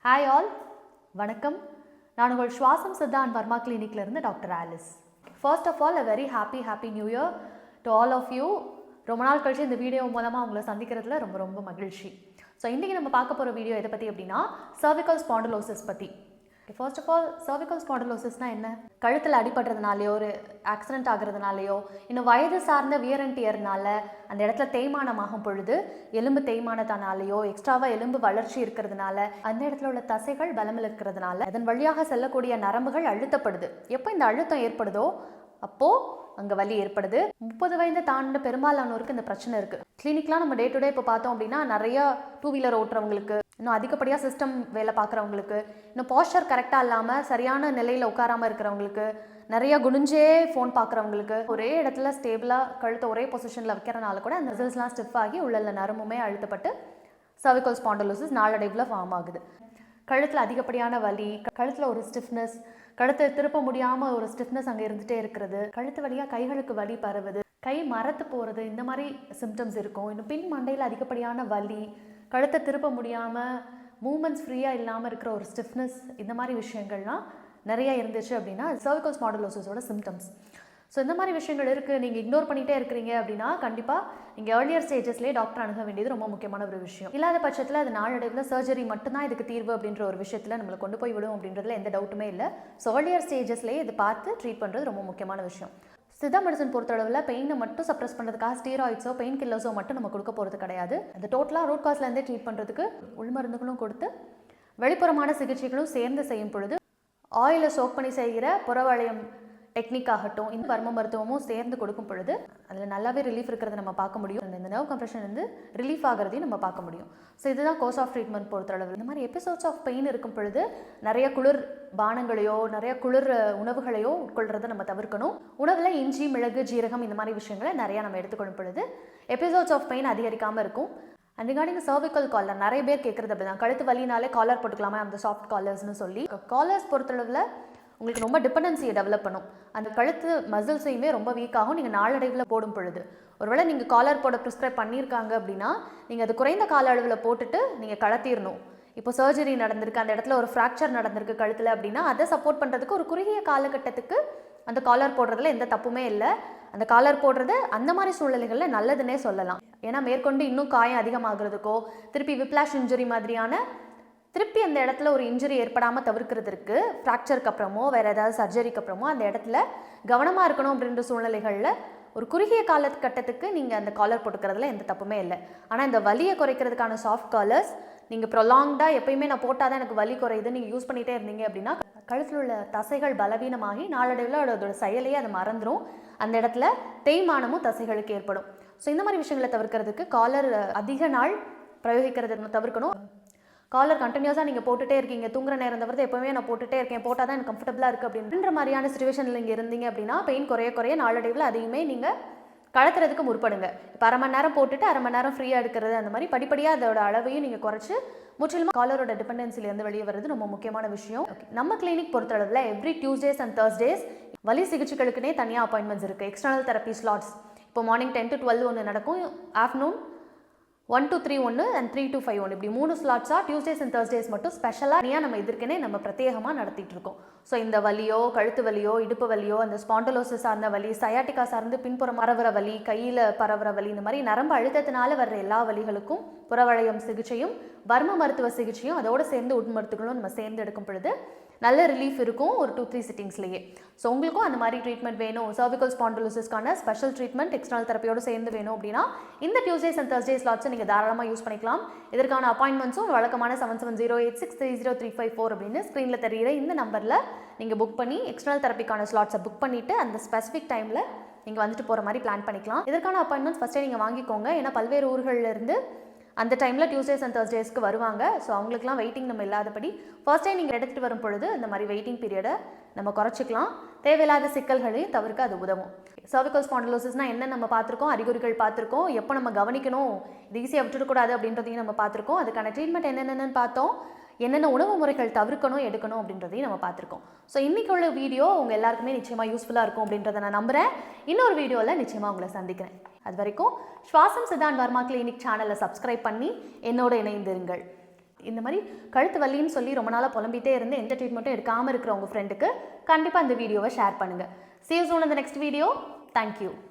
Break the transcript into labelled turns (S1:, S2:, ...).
S1: Hi all, வணக்கம். நான் உங்கள் சுவாசம் சித்தா அண்ட் வர்மா கிளினிக்லேருந்து doctor Alice. First of all, very happy new year to all of you. ரொம்ப நாள் கழிச்சு இந்த வீடியோ மூலமாக உங்களை சந்திக்கிறதுல ரொம்ப மகிழ்ச்சி. ஸோ இன்றைக்கி நம்ம பார்க்க போகிற வீடியோ எதை பற்றி அப்படின்னா சர்விக்கல் ஸ்பாண்டிலோசிஸ் பற்றி. ஃபர்ஸ்ட் ஆஃப் ஆல், சர்விக்கல் ஸ்பாண்டிலோசிஸ்னால் என்ன? கழுத்தில் அடிபடுறதுனாலையோ, ஒரு ஆக்சிடென்ட் ஆகுறதுனாலையோ, இன்னும் வயது சார்ந்த வியர் அண்ட் டியர்னால அந்த இடத்துல தேய்மானமாகும் பொழுது, எலும்பு தேய்மானத்தினாலேயோ, எக்ஸ்ட்ராவாக எலும்பு வளர்ச்சி இருக்கிறதுனால, அந்த இடத்துல உள்ள தசைகள் பலமில் இருக்கிறதுனால, அதன் வழியாக செல்லக்கூடிய நரம்புகள் அழுத்தப்படுது. எப்போ இந்த அழுத்தம் ஏற்படுதோ அப்போது அங்கே வலி ஏற்படுது. 30 வயது தாண்ட பெரும்பாலானோருக்கு இந்த பிரச்சனை இருக்குது. கிளினிக்லாம் நம்ம டே டு டே இப்போ பார்த்தோம் அப்படின்னா நிறையா 2 வீலர் ஓட்டுறவங்களுக்கு, இன்னும் அதிகப்படியாக சிஸ்டம் வேலை பார்க்குறவங்களுக்கு, இன்னும் பாஸ்டர் கரெக்டாக இல்லாமல் சரியான நிலையில் உட்காராமல் இருக்கிறவங்களுக்கு, நிறையா குனிஞ்சே ஃபோன் பார்க்குறவங்களுக்கு, ஒரே இடத்துல ஸ்டேபிளாக கழுத்தை ஒரே பொசிஷனில் வைக்கிறனால கூட அந்த ரிசல்ட்ஸ்லாம் ஸ்டிஃப் ஆகி உள்ள நரம்புமே அழுத்தப்பட்டு சர்விக்கல் ஸ்பாண்டிலோசிஸ் நாளடைவில் ஃபார்ம் ஆகுது. கழுத்தில் அதிகப்படியான வலி, கழுத்தில் ஒரு ஸ்டிஃப்னஸ், கழுத்தை திருப்ப முடியாமல் ஒரு ஸ்டிஃப்னஸ் அங்கே இருந்துகிட்டே இருக்கிறது, கழுத்து வழியாக கைகளுக்கு வலி பரவுது, கை மரத்து போகிறது, இந்த மாதிரி சிம்டம்ஸ் இருக்கும். இன்னும் பின் மண்டையில் அதிகப்படியான வலி, கழுத்தை திருப்ப முடியாமல் மூமெண்ட்ஸ் ஃப்ரீயாக இல்லாமல் இருக்கிற ஒரு ஸ்டிஃப்னஸ், இந்த மாதிரி விஷயங்கள்லாம் நிறையா இருந்துச்சு அப்படின்னா சர்விக்கல் ஸ்பாண்டிலோசிஸோட சிம்டம்ஸ். ஸோ இந்த மாதிரி விஷயங்கள் இருக்குது, நீங்கள் இக்னோர் பண்ணிகிட்டே இருக்கிறீங்க அப்படின்னா கண்டிப்பாக நீங்கள் ஏர்லியர் ஸ்டேஜஸ்லேயே டாக்டர் அணுக வேண்டியது ரொம்ப முக்கியமான ஒரு விஷயம். இல்லாத பட்சத்தில் அது நாளடைவில் சர்ஜரி மட்டும்தான் இதுக்கு தீர்வு அப்படின்ற ஒரு விஷயத்தில் நம்மளை கொண்டு போய் விடும் அப்படின்றதுல எந்த டவுட்டுமே இல்லை. ஸோ ஏர்லியர் ஸ்டேஜஸ்லேயே இது பார்த்து ட்ரீட் பண்ணுறது ரொம்ப முக்கியமான விஷயம். சித்தா மெடிசன் பொறுத்தளவில் பெயினை மட்டும் சப்ரஸ் பண்ணுறதுக்காக ஸ்டீராய்ட்ஸோ பெயின் கில்லர்ஸோ மட்டும் நம்ம கொடுக்க போகிறது கிடையாது. அது டோட்டலாக ரூட் காஸ்லேருந்தே ட்ரீட் பண்ணுறதுக்கு உள்மருந்துகளும் கொடுத்து வெளிப்புறமான சிகிச்சைகளும் சேர்ந்து செய்யும் பொழுது ஆயிலை சோக் பண்ணி செய்கிற புறவளையம் டெக்னிக் ஆகட்டும், இந்த வர்ம மருத்துவமும் சேர்ந்து கொடுக்கும் பொழுது அதில் நல்லாவே ரிலீஃப் இருக்கிறத நம்ம பார்க்க முடியும். இந்த நர்வ் கம்ப்ரெஷன் வந்து ரிலீஃப் ஆகிறதையும் நம்ம பார்க்க முடியும். ஸோ இதுதான் கோர்ஸ் ஆஃப் ட்ரீட்மெண்ட் பொறுத்தளவு. இந்த மாதிரி எபிசோட்ஸ் ஆஃப் பெயின் இருக்கும் பொழுது நிறைய குளிர் பானங்களையோ நிறைய குளிர் உணவுகளையோ உட்கொள்றதை நம்ம தவிர்க்கணும். உணவில் இஞ்சி, மிளகு, ஜீரகம் இந்த மாதிரி விஷயங்களை நிறையா நம்ம எடுத்துக்கொள்ளும் பொழுது எபிசோட்ஸ் ஆஃப் பெயின் அதிகரிக்காமல் இருக்கும். அண்ட் ரிகார்டிங் சர்விக்கல் காலர், நிறைய பேர் கேட்குறது அப்படி தான், கழுத்து வலினாலே காலர் போட்டுக்கலாமா, அந்த சாஃப்ட் காலர்ஸ்னு சொல்லி. காலர்ஸ் பொறுத்தளவில் உங்களுக்கு ரொம்ப டிபெண்டன்சியை டெவலப் பண்ணும். அந்த கழுத்து மசில்ஸையுமே ரொம்ப வீக்காகும் நீங்கள் நாளடைவில் போடும் பொழுது. ஒருவேளை நீங்கள் காலர் போட ப்ரிஸ்கிரைப் பண்ணியிருக்காங்க அப்படின்னா நீங்கள் அது குறைந்த கால அளவில் போட்டுட்டு நீங்கள் கழட்டிடணும். இப்போ சர்ஜரி நடந்திருக்கு, அந்த இடத்துல ஒரு ஃப்ராக்சர் நடந்திருக்கு கழுத்தில் அப்படின்னா அதை சப்போர்ட் பண்ணுறதுக்கு ஒரு குறுகிய காலகட்டத்துக்கு அந்த காலர் போடுறதுல எந்த தப்புமே இல்லை. அந்த காலர் போடுறது அந்த மாதிரி சூழ்நிலைகளில் நல்லதுன்னே சொல்லலாம். ஏன்னா மேற்கொண்டு இன்னும் காயம் அதிகமாகிறதுக்கோ, திருப்பி விப்ளாஷ் இன்ஜுரி மாதிரியான திருப்பி அந்த இடத்துல ஒரு இன்ஜுரி ஏற்படாமல் தவிர்க்கிறதுக்கு ஃப்ராக்சருக்கு அப்புறமோ வேறு ஏதாவது சர்ஜரிக்கு அப்புறமோ அந்த இடத்துல கவனமாக இருக்கணும் அப்படின்ற சூழ்நிலைகளில் ஒரு குறுகிய காலகட்டத்துக்கு நீங்கள் அந்த காலர் போட்டுக்கிறதுல எந்த தப்புமே இல்லை. ஆனால் இந்த வலியை குறைக்கிறதுக்கான சாஃப்ட் காலர்ஸ் நீங்கள் ப்ரொலாங்டாக எப்பயுமே நான் போட்டால் தான் எனக்கு வலி குறையுது நீங்கள் யூஸ் பண்ணிகிட்டே இருந்தீங்க அப்படின்னா கழுத்தில் உள்ள தசைகள் பலவீனமாகி நாளடைவில் அதோட செயலையே அதை மறந்துடும். அந்த இடத்துல தேய்மானமும் தசைகளுக்கு ஏற்படும். ஸோ இந்த மாதிரி விஷயங்களை தவிர்க்கிறதுக்கு காலர் அதிக நாள் பிரயோகிக்கிறத தவிர்க்கணும். காலர் கண்டினியூஸாக நீங்கள் போட்டுகிட்டே இருக்கீங்க, தூங்குற நேரம் தவிர்த்து எப்போவுமே நான் போட்டுகிட்டே இருக்கேன், போட்டால் தான் எனக்கு கம்ஃபர்டபுளாக இருக்குது அப்படின்ற மாதிரியான சுச்சுவேஷனில் இங்கே இருந்தீங்க அப்படின்னா பெயின் குறைய நாளடைவில் அதையுமே நீங்கள் கலத்துறதுக்கு முற்படுங்க. இப்போ அரை மணி நேரம் போட்டுட்டு அரை மணி நேரம் ஃப்ரீயாக எடுக்கிறது, அந்த மாதிரி படிப்படியாக அதோட அளவையும் நீங்கள் குறைச்சி முற்றிலுமாக காலரோட டிபெண்டன்சிலேருந்து வெளியே வர்றது ரொம்ப முக்கியமான விஷயம். நம்ம கிளினிக் பொறுத்தளவில் எவ்ரி டியூஸ்டேஸ் அண்ட் தர்ஸ்டேஸ் வலி சிகிச்சைகளுக்குனே தனியாக அப்பாயின்மெண்ட்ஸ் இருக்குது. எக்ஸ்டர்னல் தெரப்பி ஸ்லாட்ஸ் இப்போ மார்னிங் 10 to 12 ஒன்று நடக்கும், ஆஃப்டர்நூன் 1 to 3 ஒன்று அண்ட் 3 to 5 ஒன்று, இப்படி 3 ஸ்லாட்ஸாக டியூஸ்டேஸ் அண்ட் தர்ஸ்டேஸ் மட்டும் ஸ்பெஷலாக நம்ம இதற்கனே நம்ம பிரத்யேகமாக நடத்திட்டு இருக்கோம். ஸோ இந்த வலியோ, கழுத்து வலியோ, இடுப்பு வலியோ, அந்த ஸ்பாண்டிலோசிஸ் சார்ந்த வலி, சயாட்டிக்கா சார்ந்து பின்புறம் பரவுற வலி, கையில் பரவுற வலி, இந்த மாதிரி நரம்பு அழுத்தத்தினால வர்ற எல்லா வலிகளுக்கும் புறவளையம் சிகிச்சையும் வர்ம மருத்துவ சிகிச்சையும் அதோடு சேர்ந்து உட்மருத்துகளும் நம்ம சேர்ந்து எடுக்கும் பொழுது நல்ல ரிலீஃப் இருக்கும் ஒரு 2-3 சிட்டிங்ஸ்லேயே. ஸோ உங்களுக்கும் அந்த மாதிரி ட்ரீட்மெண்ட் வேணும், சர்விக்கல் ஸ்பாண்டிலோசிஸ்க்கான ஸ்பெஷல் ட்ரீட்மெண்ட் எக்ஸ்டர்னல் தெரப்பியோடு சேர்ந்து வேணும் அப்படின்னா இந்த டியூஸ்டேஸ் அண்ட் தர்ஸ்டே ஸ்லாட்ஸை நீங்கள் தாராளமாக யூஸ் பண்ணிக்கலாம். இதற்கான அப்பாயின்மெண்ட்ஸும் வழக்கமான 7708630354 அப்படின்னு ஸ்க்ரீனில் தெரிகிற இந்த நம்பரில் நீங்கள் புக் பண்ணி எக்ஸ்டர்னல் தெரப்பிக்கான ஸ்லாட்ஸை புக் பண்ணிவிட்டு அந்த ஸ்பெசிஃபிக் டைமில் நீங்கள் வந்துட்டு போகிற மாதிரி பிளான் பண்ணிக்கலாம். இதற்கான அப்பாயின்மெண்ட்ஸ் ஃபஸ்ட்டே நீங்கள் வாங்கிக்கோங்க. ஏன்னா பல்வேறு ஊர்களிலிருந்து அந்த டைமில் டியூஸ்டேஸ் அண்ட் தர்ஸ்டேஸ்க்கு வருவாங்க. ஸோ அவங்களுக்குலாம் வெயிட்டிங் நம்ம இல்லாதபடி ஃபர்ஸ்ட் டைம் நீங்கள் எடுத்துகிட்டு வரும் பொழுது இந்த மாதிரி வெயிட்டிங் பீரியடை நம்ம குறைச்சிக்கலாம். தேவையில்லாத சிக்கல்களையும் தவிர்க்க அது உதவும். சர்விக்கல் ஸ்பாண்டிலோசிஸ்னால் என்ன நம்ம பார்த்துருக்கோம், அறிகுறிகள் பார்த்துருக்கோம், எப்போ நம்ம கவனிக்கணும், இது ஈஸியாக விட்டுடக்கூடாது அப்படின்றதையும் நம்ம பார்த்துருக்கோம். அதுக்கான ட்ரீட்மெண்ட் என்னென்னு பார்த்தோம், என்னென்ன உணவு முறைகள் தவிர்க்கணும் எடுக்கணும் அப்படின்றதையும் நம்ம பார்த்துருக்கோம். ஸோ இன்றைக்கி உள்ள வீடியோ உங்கள் எல்லாருக்குமே நிச்சயமாக யூஸ்ஃபுல்லாக இருக்கும் அப்படின்றத நான் நம்புகிறேன். இன்னொரு வீடியோவில் நிச்சயமாக உங்களை சந்திக்கிறேன். அது வரைக்கும் சுவாசம் சித்தா அண்ட் வர்மா கிளினிக் சேனலை சப்ஸ்கிரைப் பண்ணி என்னோடு இணைந்திருங்கள். இந்த மாதிரி கழுத்து வலின்னு சொல்லி ரொம்ப நாளாக புலம்பிகிட்டே இருந்து எந்த ட்ரீட்மெண்ட்டும் எடுக்காமல் இருக்கிற உங்கள் ஃப்ரெண்டுக்கு கண்டிப்பாக இந்த வீடியோவை ஷேர் பண்ணுங்கள். See you soon in the next video. Thank you.